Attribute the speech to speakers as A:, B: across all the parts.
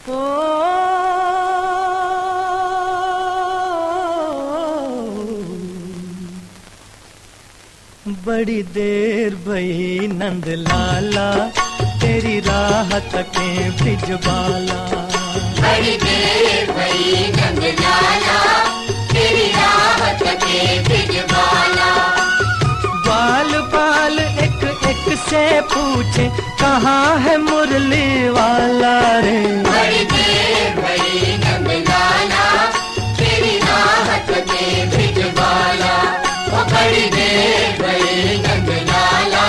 A: ओ बड़ी देर भई नंद लाला तेरी राह तके ब्रिजबाला।
B: बड़ी देर भई नंद लाला तेरी राह तके ब्रिजबाला।
A: बाल बाल एक एक से पूछे कहाँ है मुरली वाला रे।
B: बड़ी देर भई नंद लाला तेरी राह तके ब्रिजबाला। बड़ी देर भई नंद लाला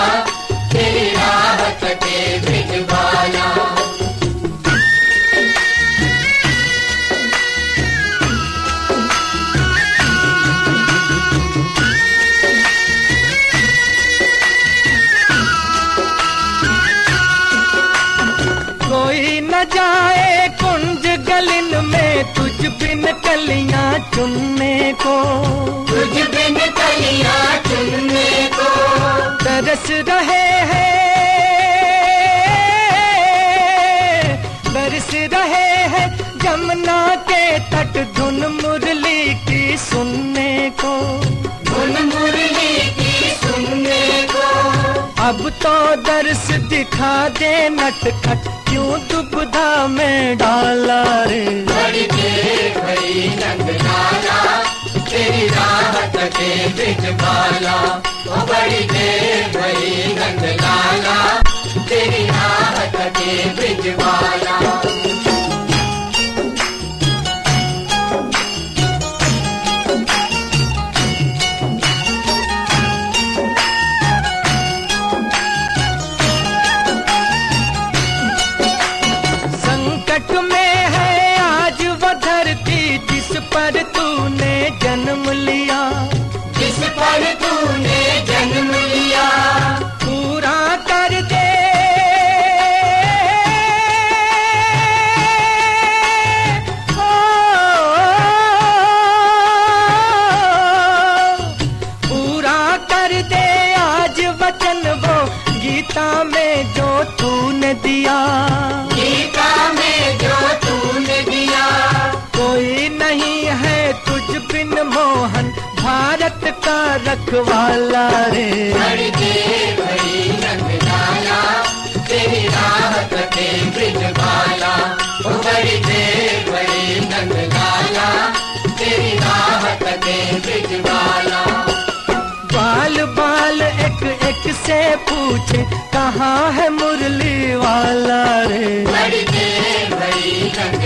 B: तेरी राह तके ब्रिजबाला।
A: कोई न जाए कुंज गलिन में तुझ बिन कलियां चुनने को।
B: तुझ बिन कलियां चुनने को
A: तरस रहे हैं बरस रहे हैं जमुना के तट धुन मुरली की सुनने को।
B: धुन मुरली की सुनने को
A: अब तो दर्श दिखा दे नटखट क्यों दुबधा में डाला रे।
B: बड़ी देर भई नंद लाला तेरी राह तके ब्रिजबाला। बड़ी देर भई नंद लाला तेरी राह तके ब्रिजबाला।
A: संकट में है आज वो धरती जिस पर तूने जन्म लिया।
B: जिस पर तूने जन्म लिया
A: पूरा कर दे पूरा कर दे आज वचन वो गीता में जो तूने दिया।
B: गीता में जो तूने दिया
A: कोई नहीं है तुझ बिन मोहन भारत का रखवाला रे।
B: बड़ी देर भई नंद लाला तेरी राह तके ब्रिजबाला। बड़ी देर भई नंद लाला तेरी राह तके ब्रिजबाला।
A: बाल बाल एक एक से पूछे कहाँ है मुरली वाला रे।
B: बड़ी देर भई नंद